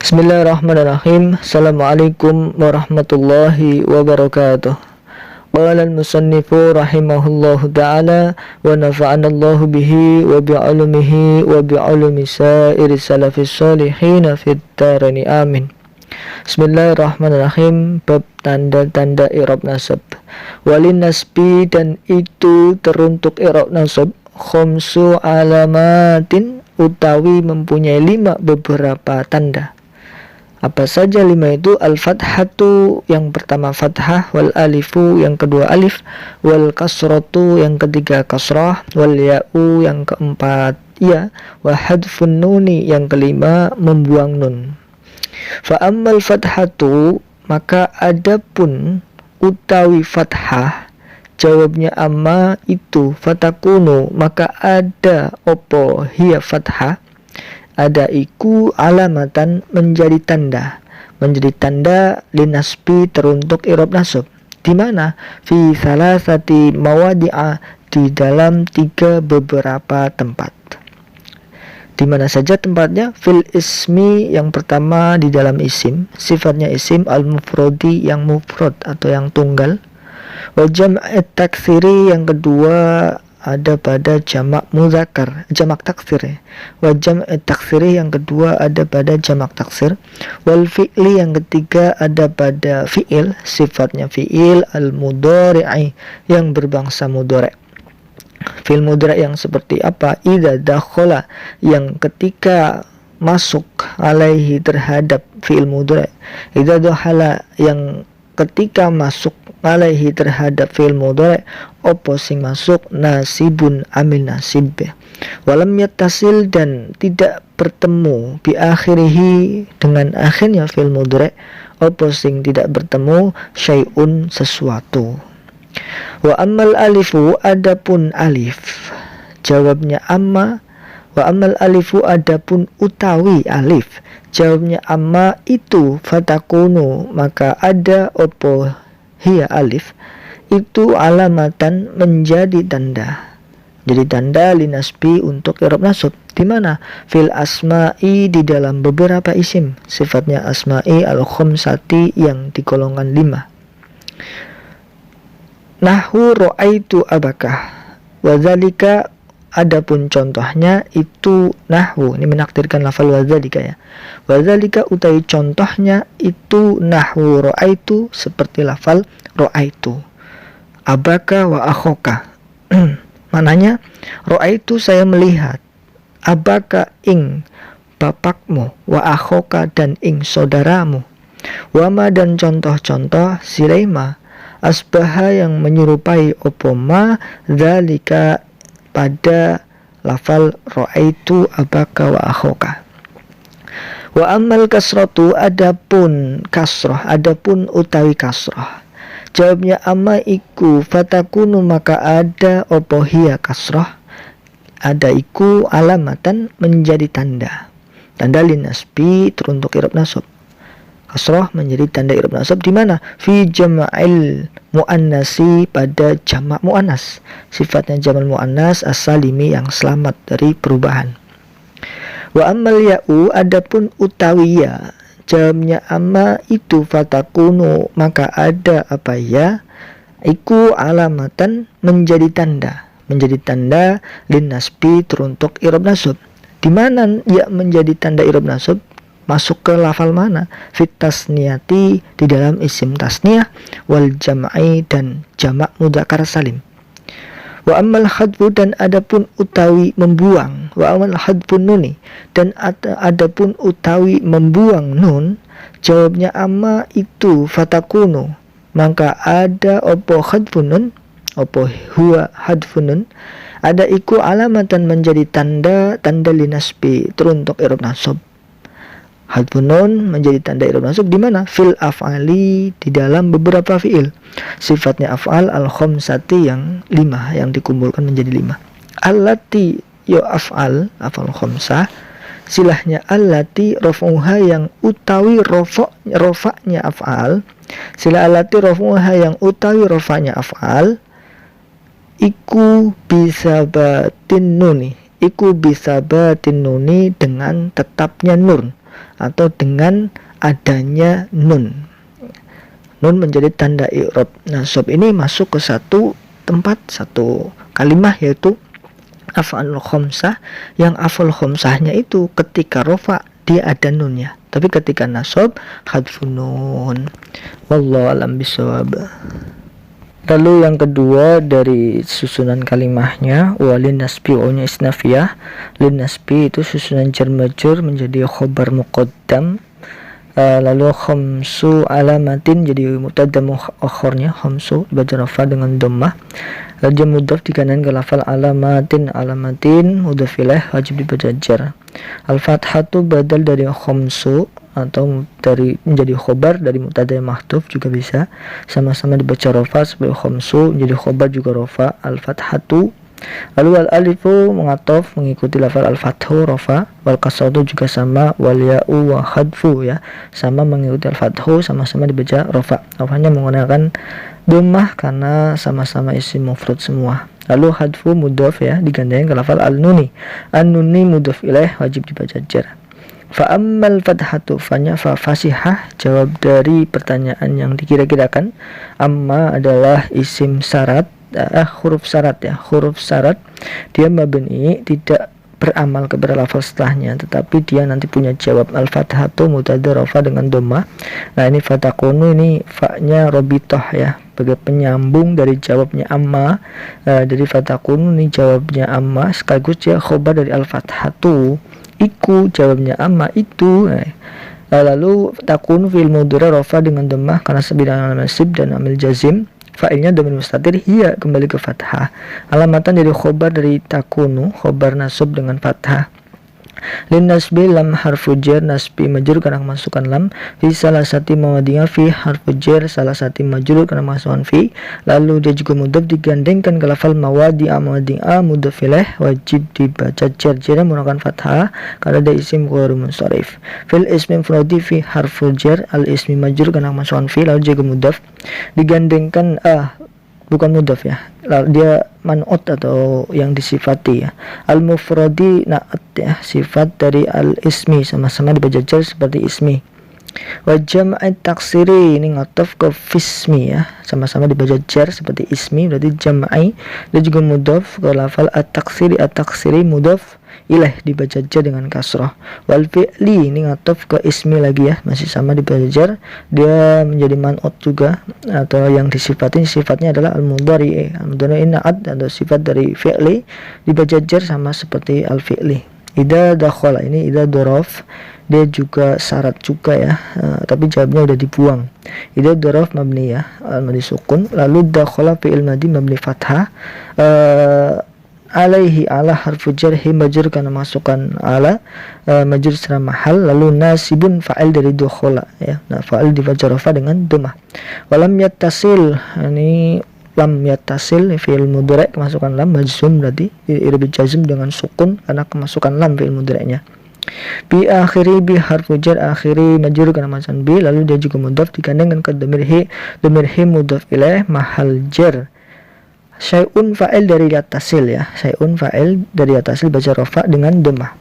Bismillahirrahmanirrahim. Assalamualaikum warahmatullahi wabarakatuh. Qala al-musannifu rahimahullahu ta'ala wa nafa'anallahu bihi wa bi'ulumihi wa bi'ulumi sa'iri salafis salihin fid daraini amin. Bismillahirrahmanirrahim. Bab tanda-tanda i'rab nasab. Walin nasbi, dan itu teruntuk i'rab nasab, khamsu alamatin, utawi mempunyai 5 beberapa tanda. Apa saja 5 itu? Al-fathatu, yang pertama fathah, wal alifu, yang kedua alif, wal kasratu, yang ketiga kasrah, wal ya'u, yang keempat ya, wa hadfun nuni, yang kelima membuang nun. Fa ammal fathatu, maka adapun utawi fathah, jawabnya amma itu fatakunu, maka ada opo hiya fathah, ada iku alamatan, menjadi tanda linasbi, teruntuk i'rab nasab. Di mana? Fi salasati mawadi'a, di dalam 3 beberapa tempat. Di mana saja tempatnya? Fil ismi, yang pertama di dalam isim, sifatnya isim, al-mufradi, yang mufrad atau yang tunggal. Wa jam'at taksiri, yang kedua ada pada jamak muzakkar, jamak taksir. Wa jam'at taksiri, yang kedua ada pada jamak taksir. Wal fi'li, yang ketiga ada pada fi'il, sifatnya fi'il, al-mudhari'i, yang berbangsa mudhari'. Fi'il mudhari' yang seperti apa? Idza dakhala, yang ketika masuk, alaihi, terhadap fi'il mudhari'. Idza dakhala, yang ketika masuk, alaihi, terhadap fi'il mudhari', opo sing masuk, nasibun, amil nasib. Walam yattasil, dan tidak bertemu, bi akhirihi, dengan akhirnya fi'il mudhari', opo sing tidak bertemu, syai'un, sesuatu. Wa ammal alifu, adapun alif, jawabnya amma. Wa ammal alifu, adapun utawi alif, jawabnya amma itu fatakunu, maka ada opo hiya alif itu alamatan, menjadi tanda. Jadi tanda linasbi untuk i'rab nasab. Di mana? Fil asma'i, di dalam beberapa isim, sifatnya asma'i al-khamsati, yang digolongkan 5. Nahwu ra'aitu abakah, wadzalika, adapun contohnya itu nahwu, ini menakdirkan lafal wadzalika ya. Wadzalika, utai contohnya itu nahwu ra'aitu, seperti lafal ra'aitu. Abaka wa akhoka, mananya ra'aitu, saya melihat, abaka, ing bapakmu, wa akhoka, dan ing saudaramu. Wama, dan contoh-contoh silaima, asbaha, yang menyerupai opoma, dzalika, pada lafal ra'aitu abaka wa akhoka. Wa ammal kasratu, adapun kasrah, adapun utawi kasrah, jawabnya amma iku fatakunu, maka ada opo hiya kasrah, ada iku alamatan, menjadi tanda linasbi, teruntuk i'rab nasab. Kasrah menjadi tanda i'rab nasab di mana? Fi jama'il muannasi, pada jamak muannas, sifatnya jamak muannas as-salimi, yang selamat dari perubahan. Wa ammal ya'u, adapun utawi ya, jawabnya amma itu fatakunu, maka ada apa ya, iku alamatan, menjadi tanda linasbi, teruntuk i'rab nasab. Di mana ya menjadi tanda i'rab nasab? Masuk ke lafal mana? Fit tasniyati, di dalam isim tasniyah, wal jam'i, dan jamak mudzakkar salim. Wa ammal hadfu, dan adapun utawi membuang, wa ammal hadfun nuni, dan adapun utawi membuang nun, jawabnya amma itu fatakunu, maka ada opo hadfun nun, opo huwa hadfun nun, ada iku alamatan, menjadi tanda linasbi, teruntuk i'rab nasab. Hadfun nun menjadi tanda i'rab nasab di mana? Fil af'ali, di dalam beberapa fi'il, sifatnya af'al al-khamsati, yang 5, yang dikumpulkan menjadi 5. Allati, yo af'al khamsah, silahnya allati, raf'uha, yang utawi rafa'nya af'al, sila allati raf'uha, yang utawi rafa'nya af'al, iku bisabatin nuni, dengan tetapnya nun. atau dengan adanya nun. Nun menjadi tanda i'rab. Nasab ini masuk ke satu tempat, satu kalimah, yaitu af'alul khamsah, yang af'al khamsahnya itu ketika rofa dia ada nunnya, tapi ketika nasab hadfun nun. Wallahu alam bisawab. Lalu yang kedua dari susunan kalimahnya, walin nasbi nya isnafiyah. Lin nasbi itu susunan jar majrur menjadi khobar muqaddam. Lalu khamsu alamatin jadi mubtada muakhirnya khamsu dibaca rafa dengan dhammah. Lalu mudhaf dikanan ke lafal alamatin, alamatin mudhaf ilaih wajib dibaca jar. Al-fathatu badal dari khamsu atau dari menjadi khobar dari mubtada mahdhuf juga bisa, sama-sama dibaca rafa sebagai khamsu, menjadi khobar juga rafa al-fathatu. Lalu al-alifu mengataf mengikuti lafal al-fathu rafa, wal kasratu juga sama, wal ya'u wa hadfu ya sama mengikuti al-fathu, sama-sama dibaca rafa. Rafanya menggunakan dhammah karena sama-sama isim mufrad semua. Lalu hadfu mudhaf ya digandengkan ke lafal al-nuni. An-nuni mudhaf ilaih wajib dibaca jar. Fa ammal fathatu fanya fa fasihah, jawab dari pertanyaan yang dikira-kirakan. Amma adalah isim syarat, huruf syarat ya, huruf syarat dia mabni, tidak beramal kepada lafal setelahnya, tetapi dia nanti punya jawab. Al-fathatu mubtada rafa dengan dhammah. Nah ini fatakunu, ini fa-nya robitoh ya, sebagai penyambung dari jawabnya amma. Dari fatakunu ini jawabnya amma sekaligus ya khobar dari al-fathatu iku, jawabnya amma itu. Lalu takunu fil mudhari rafa dengan dhammah karena sebidang nasib dan amil jazim. Fa'ilnya dhamir mustatir, hiya kembali ke fathah. Alamatan jadi khobar dari takunu, khobar nasab dengan fathah. Lin nasbi lam harfu jar, nasbi majrur karena kemasukan lam. Fi salah satu mawadhi'a fi harfu jar, salah satu majrur karena kemasukan fi. Lalu dia juga mudhaf digandengkan ke lafal mawadhi'a, mawadhi'a mudhaf ilaih wajib dibaca jar, jarnya menggunakan fathah karena ada isim ghairu munsharif. Fil ismi mufradi fi harfu jar, al ismi majrur karena kemasukan fi, lalu juga mudhaf digandengkan bukan mudhaf ya, dia man'ut atau yang disifati ya. Al-mufradi na'at ya, sifat dari al-ismi, sama-sama dibaca jar seperti ismi. Wa jam'i taksiri ini ngataf ke fismi ya, sama-sama dibaca jar seperti ismi, berarti jam'i. Dia juga mudhaf ke lafal at-taksiri, at-taksiri mudhaf ilaih dibaca jar dengan kasrah. Wal fi'li ini ngataf ke ismi lagi ya, masih sama dibaca jar, dia menjadi man'ut juga atau yang disifatin, sifatnya adalah al-mudhari. Al-mudhari na'at atau sifat dari fi'li dibaca jar sama seperti al-fi'li. Idza dakhala ini idza dhorof, dia juga syarat juga ya, tapi jawabnya udah dibuang. Idza dhorof mabni ya, al-madi sukun. Lalu dakhala fi'il madi mabni fathah, alaihi ala harfu jarhi majrur karena masukkan ala, majrur secara mahal. Lalu nasibun fa'il dari dakhala ya, nah fa'il dibaca rafa dengan dhammah. Walam yattasil, ini lam yattasil fi'il mudhari kemasukan lam, majzum berarti i'rab jazm dengan sukun karena kemasukan lam fi'il mudhari'nya. Bi akhiri bi harfu jar, akhiri majrur karena masukan bi, lalu dia juga mudhaf digandengkan ke dhamir hi mudhaf ilaih mahal jar. Syai'un fa'il dari yattasil ya, syai'un fa'il dari yattasil baca rafa dengan dhammah.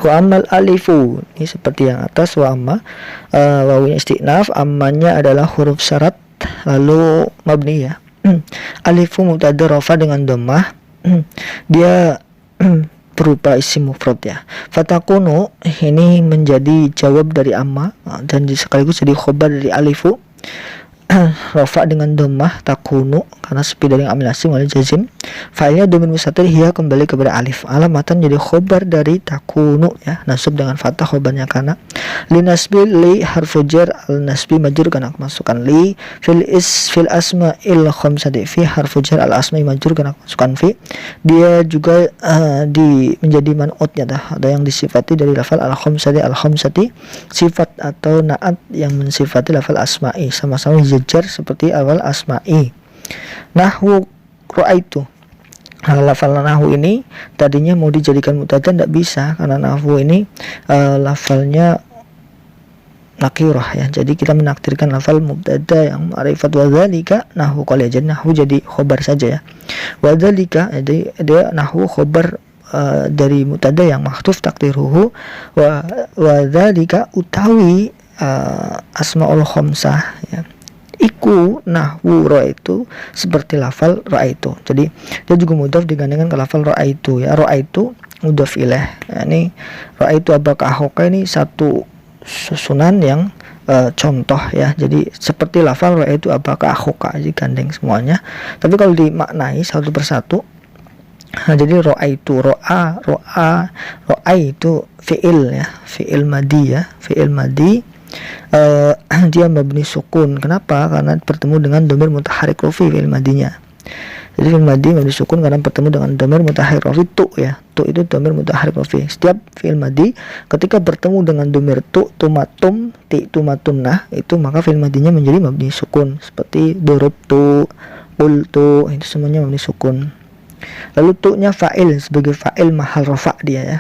Wa amal alifu ini seperti yang atas, wa amma wawunya istinaf, ammanya adalah huruf syarat lalu mabni ya. Alifu mubtada rafa dengan dhammah, dia berupa isim mufrad ya. Fatakunu ini menjadi jawab dari amma dan sekaligus jadi khobar dari alifu. Rafa dengan dhammah takunu karena sepi dari amil asim wal jazim. Fa'ilnya dhamir mustatir, hiya kembali kepada alif. Alamatan jadi khobar dari takunu ya, nasab dengan fathah khobarnya karena. Li nasbi li harfu jar, al nasbi majrur karena kemasukan li. Fil asma'il khamsati fi harfu jar, al asma'i majrur karena kemasukan fi. Dia juga menjadi man'ut ya, ada yang disifati dari lafal al khamsati, sifat atau na'at yang mensifati lafal asma'i, sama-sama jar seperti awal asma'i. Nahwu ra'aitu, lafal nahwu ini tadinya mau dijadikan mubtada tidak bisa karena nahwu ini lafalnya nakirah ya, jadi kita menakdirkan lafal mubtada yang ma'rifat wa dzalika nahwu qali, jadi nahwu jadi khobar saja ya. Wa dzalika jadi dia nahwu khobar dari mutada yang mahdhuf takdiruhu wa dzalika utawi asmaul khamsah ya. Iku nahwu ra'aitu seperti lafal ra'aitu. Jadi dia juga mudhaf digandengkan ke lafal ra'aitu ya. Ra'aitu mudhaf ilaih. Ya, ini ra'aitu abaka ahoka ini satu susunan yang contoh ya. Jadi seperti lafal ra'aitu abaka ahoka digandeng semuanya. Tapi kalau dimaknai satu persatu, nah, jadi ra'aitu ro'a itu fi'il ya, fi'il madi ya, fi'il madi. Dia mabni sukun. Kenapa? Karena bertemu dengan dhamir mutaharrik rafi fi'il madinya. Jadi fi'il madi mabni sukun karena bertemu dengan dhamir mutaharrik rafi tu ya. Tu itu dhamir mutaharrik rafi. Setiap fi'il madi ketika bertemu dengan dhamir tu, tumatum, ti, tumatunna, itu maka fi'il madinya menjadi mabni sukun. Seperti darabtu, qultu, itu semuanya mabni sukun. Lalu tu-nya fa'il, sebagai fa'il mahal rafa dia ya.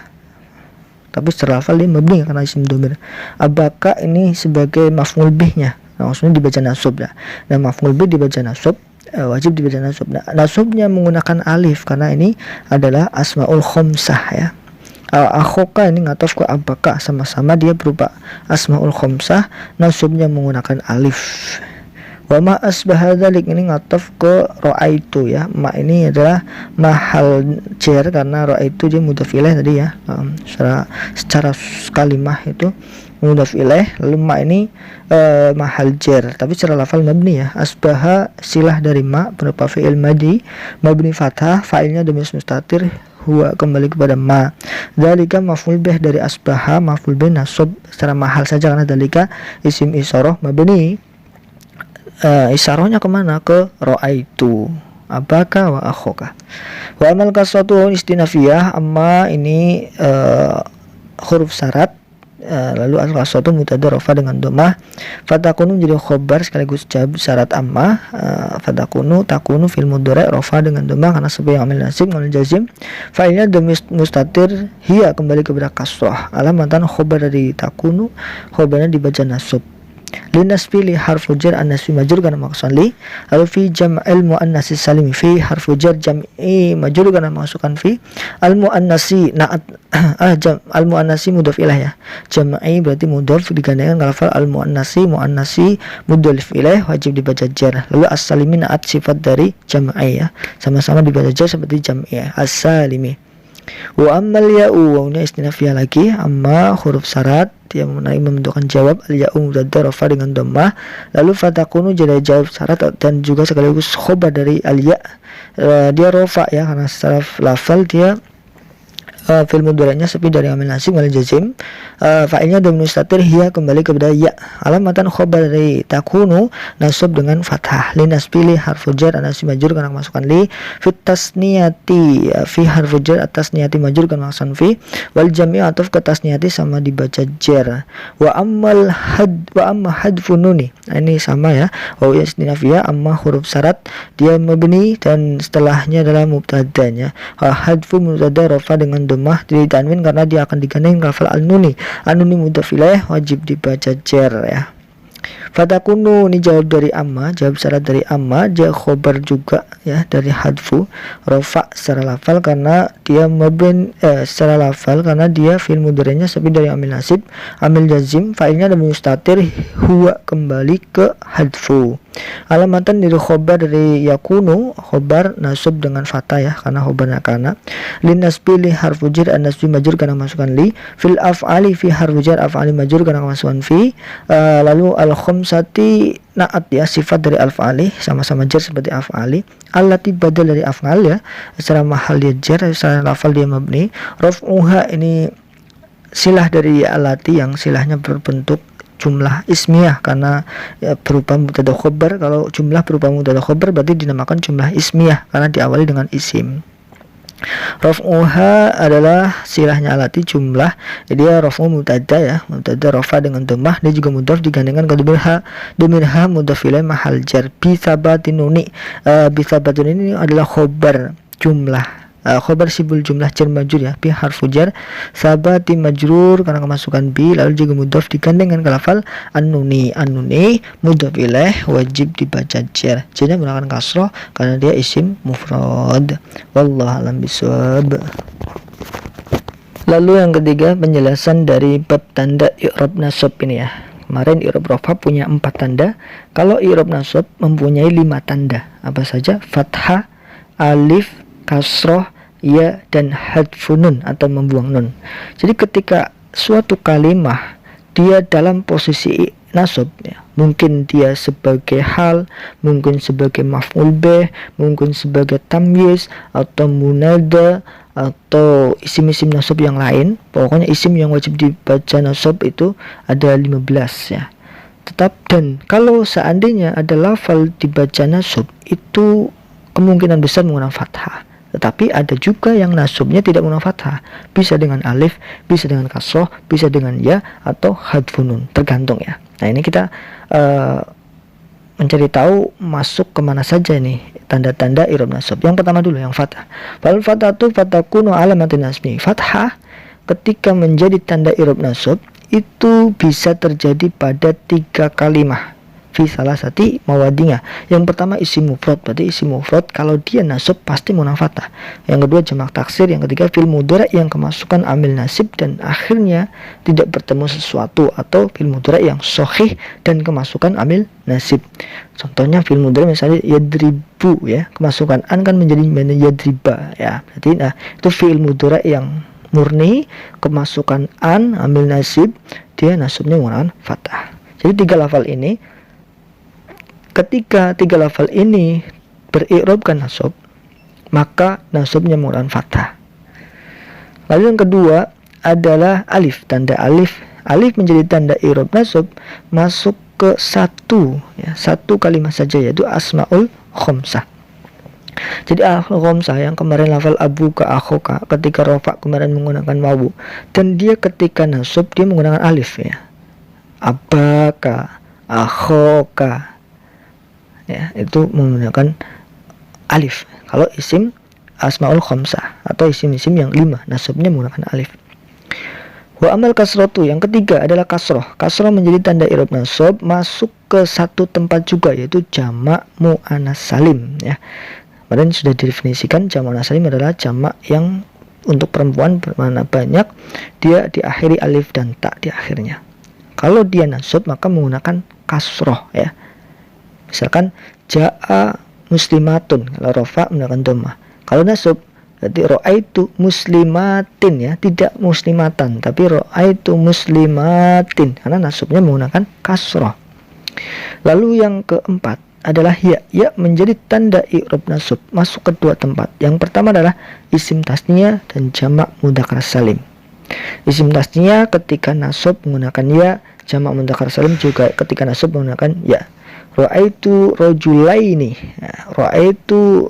Tapi secara lafal dia mabni karena isim dhamir. Abaka ini sebagai maf'ul bihnya. Nah, maksudnya dibaca nasab ya. Dan maf'ul bih dibaca nasab, wajib dibaca nasab. Nah, nasabnya menggunakan alif karena ini adalah asmaul khamsah ya. Akhoka ini ngatof ke abaka, sama-sama dia berupa asmaul khamsah, nasabnya menggunakan alif. Wa ma asbaha dzalik ini ngatof ke ra'aitu ya. Ma ini adalah mahal jar karena ra'aitu dia mudhaf ilaih tadi ya. Secara kalimah itu mudhaf ilaih, lalu ma ini mahal jar, tapi secara lafal mabni ya. Asbaha silah dari ma berupa fi'il madi mabni fathah, fa'ilnya dhamir mustatir, huwa kembali kepada ma. Dzalika maf'ul bih dari asbaha, maf'ul bih nasab secara mahal saja karena dzalika isim isyarah mabni. Isarohnya kemana? Ke ra'aitu abaka wa akhoka. Wa amal kasratu istinafiyah, amma ini huruf syarat, lalu al kasratu mutada rafa dengan dhammah, fatakunu jadi khobar sekaligus jawab syarat amma, fatakunu takunu fil mudhari rafa dengan dhammah karena sebagai yang amil nasib ngamil jazim, fa'ilnya dhamir mustatir, hiya kembali kepada kasrah, alamatan khobar dari takunu, khobarnya dibaca nasab. Linasbi li harfu jar an-nasbi majrur kana maqsudan li, lalu fi jam'il muannats salim fi harfu jar jam'i majrur kana maqsudan fi, al muannasi na'at al muannasi mudhaf ilaih ya. Jam'i berarti mudhaf digandengkan lafal al muannasi mudhaf ilaih wajib dibaca jar. Lalu as-salimi na'at sifat dari jam'i ya. Sama-sama dibaca jar seperti jam'i ya. As-salimi. Wa ammal ya'u, wawnya istinafiyah lagi, amma huruf syarat dia membentukkan jawab, al-ya'u mutada rafa dengan dhammah, lalu fatakunu jadi jawab syarat dan juga sekaligus khobar dari al-ya', dia rafa ya karena secara lafal dia fil mudhari'nya sepi dari amil nasib wal jazim, fa'ilnya dhamir mustatir, hiya kembali kepada ya, alamatan khobar dari takunu nasab dengan fathah, linasbi li harfu jar an-nasbi majrur kana masukkan li, fit tasniyati fi harfu jar atas niyati majrur kana masukkan fi, wal jam'i ataf ke tasniyati sama dibaca jar. Wa amma hadfu nuni, ini sama ya, wa istinafiyah, amma huruf syarat dia mabni dan setelahnya adalah mubtadanya, hadfu mubtada rafa dengan dhammah jadi tanwin karena dia akan digandeng lafal al-nuni mudhaf ilaih wajib dibaca jar ya. Fatakunu ini jawab dari amma, jawab syarat dari amma, dia khobar juga ya dari hadfu rafa secara lafal karena dia mabni secara lafal karena dia fi'il mudhari'nya sepi dari amil nasib, amil jazim, fa'ilnya dhamir mustatir, huwa kembali ke hadfu. Alamatan dari khobar dari yakunu, khobar nasab dengan fathah ya karena khobarnya kana, linasbi li harfu jar an-nasbi majrur karena masukkan li, fil af'ali fi harfu jar af'ali majrur karena masukkan fi, lalu al khamsati na'at ya sifat dari al-fa'ali sama-sama jar seperti af'ali, allati badal dari af'al ya secara mahal dia jar, secara lafal dia mabni, raf'uha ini silah dari allati yang silahnya berbentuk jumlah ismiyah karena ya, berupa mubtada khobar. Kalau jumlah berupa mubtada khobar berarti dinamakan jumlah ismiyah karena diawali dengan isim. Raf'uha adalah silahnya alati jumlah, jadi raf'u mubtada ya, mubtada rafa dengan dhammah, dia juga mudhaf digandengkan ke dhamir ha mudhaf ilaih mahal jar. Bi sabatin nuni, bi sabatin ini adalah khobar jumlah, khobar sibul jumlah jar majrur ya, bi harfu jar sabati majrur karena kemasukan bi, lalu juga mudhaf digandengkan ke lafal an-nuni mudhaf ilaih wajib dibaca jar, jarnya menggunakan kasrah karena dia isim mufrad. Wallahu a'lam bishawab. Lalu yang ketiga, penjelasan dari bab tanda i'rab nasab ini ya. Kemarin i'rab rafa punya 4 tanda. Kalau i'rab nasab mempunyai 5 tanda. Apa saja? Fathah, alif, kasroh, ya, dan hadfun nun atau membuang nun. Jadi ketika suatu kalimah dia dalam posisi nasab ya, mungkin dia sebagai hal, mungkin sebagai maf'ul bih, mungkin sebagai tamyiz atau munada atau isim-isim nasab yang lain. Pokoknya isim yang wajib dibaca nasab itu ada 15 ya. Dan kalau seandainya ada lafal dibaca nasab, itu kemungkinan besar menggunakan fathah. Tetapi ada juga yang nasabnya tidak menggunakan fathah, bisa dengan alif, bisa dengan kasroh, bisa dengan ya atau hadfun nun, tergantung ya. Nah ini kita mencari tahu masuk kemana saja nih tanda-tanda i'rab nasab. Yang pertama dulu yang fathah. Fal fathatu fatakunu alamatin nasbi. Fathah ketika menjadi tanda i'rab nasab itu bisa terjadi pada 3 kalimah fi salah sati mawadinya. Yang pertama isim mufrad, berarti isim mufrad kalau dia nasab pasti menggunakan fathah. Yang kedua jamak taksir, yang ketiga fil mudhari yang kemasukan amil nasib dan akhirnya tidak bertemu sesuatu, atau fil mudhari yang sahih dan kemasukan amil nasib. Contohnya fil mudhari misalnya yadribu ya, kemasukan an kan menjadi yadriba ya. Berarti nah itu fil mudhari yang murni, kemasukan an amil nasib, dia nasabnya menggunakan fathah. Jadi 3 lafal ini, ketika 3 lafal ini beri'rabkan nasab, maka nasabnya menggunakan fathah. Lalu yang kedua adalah alif, tanda alif. Alif menjadi tanda i'rab nasab masuk ke satu kalimat saja, yaitu asmaul khamsah. Jadi al-khamsah yang kemarin lafal abuka, akhoka, ketika rafa kemarin menggunakan wawu, dan dia ketika nasab dia menggunakan alif ya. Abaka, akhoka ya, itu menggunakan alif. Kalau isim asmaul khamsah atau isim-isim yang 5 nasabnya menggunakan alif. Wa amal kasrotu, yang ketiga adalah kasroh. Kasroh menjadi tanda i'rab nasab masuk ke satu tempat juga, yaitu jamak muannas salim ya. Kemarin sudah didefinisikan jamak muannas salim adalah jamak yang untuk perempuan bermakna banyak, dia diakhiri alif dan ta di akhirnya. Kalau dia nasab maka menggunakan kasroh ya. Misalkan ja'a muslimatun, kalau rafa menggunakan dhammah. Kalau nasab berarti ra'aitu muslimatin ya, tidak muslimatan tapi ra'aitu muslimatin, karena nasabnya menggunakan kasroh. Lalu yang keempat adalah ya. Ya menjadi tanda i'rab nasab masuk ke 2 tempat. Yang pertama adalah isim tasniyah dan jamak mudzakkar salim. Isim tasniyah ketika nasab menggunakan ya, jamak mudzakkar salim juga ketika nasab menggunakan ya. Ra'aitu rajulaini, ra'aitu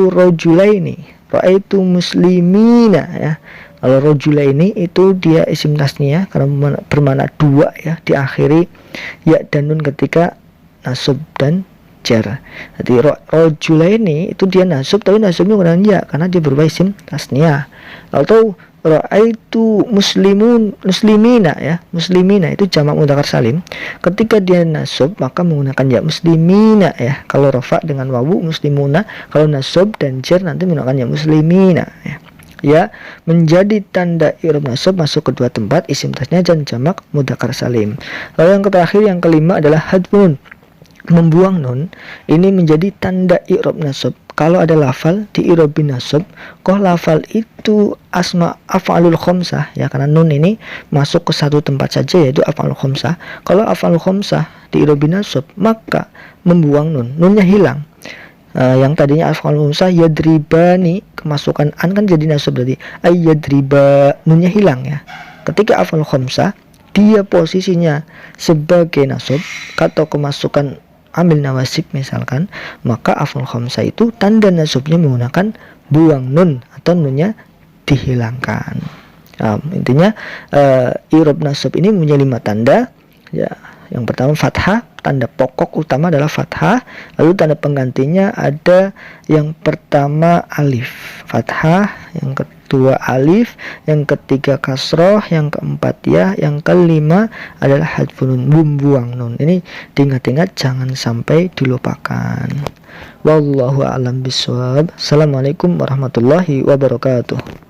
rajulaini, ra'aitu muslimina ya. Kalau rajulaini itu dia isim tasniyah karena bermakna 2 ya, diakhiri ya dan nun ketika nasab dan jar. Jadi rajulaini itu dia nasab tapi nasabnya menggunakan ya karena dia berubah isim tasniyah. Atau ra'aitu muslimina ya, muslimina itu jamak mudzakkar salim, ketika dia nasab maka menggunakan ya muslimina ya. Kalau rafa dengan wawu muslimuna, kalau nasab dan jar nanti menggunakan ya muslimina ya. Ya menjadi tanda i'rab nasab masuk ke 2 tempat, isim tasniyah dan jamak mudzakkar salim. Lalu yang terakhir yang kelima adalah hadfun, membuang nun. Ini menjadi tanda i'rab nasab. Kalau ada lafal di i'rab bin nasab, kok lafal itu asma af'alul khamsah ya, karena nun ini masuk ke 1 tempat saja yaitu af'alul khamsah. Kalau af'alul khamsah di i'rab bin nasab maka membuang nun, nunnya hilang. Yang tadinya af'alul khamsah yadribani, kemasukan an kan jadi nasab, berarti ayyadriba, nunnya hilang ya. Ketika af'alul khamsah dia posisinya sebagai nasab atau kemasukan amil nawasib misalkan, maka af'al khamsah itu tanda nasabnya menggunakan buang nun atau nunnya dihilangkan. Intinya i'rab nasab ini punya 5 tanda ya. Yang pertama fathah, tanda pokok utama adalah fathah. Lalu tanda penggantinya ada yang pertama alif, fathah, yang kedua alif, yang ketiga kasroh, yang keempat ya, yang kelima adalah hadfun nun, membuang nun. Ini diingat-ingat jangan sampai dilupakan. Wallahu a'lam bishawab. Assalamualaikum warahmatullahi wabarakatuh.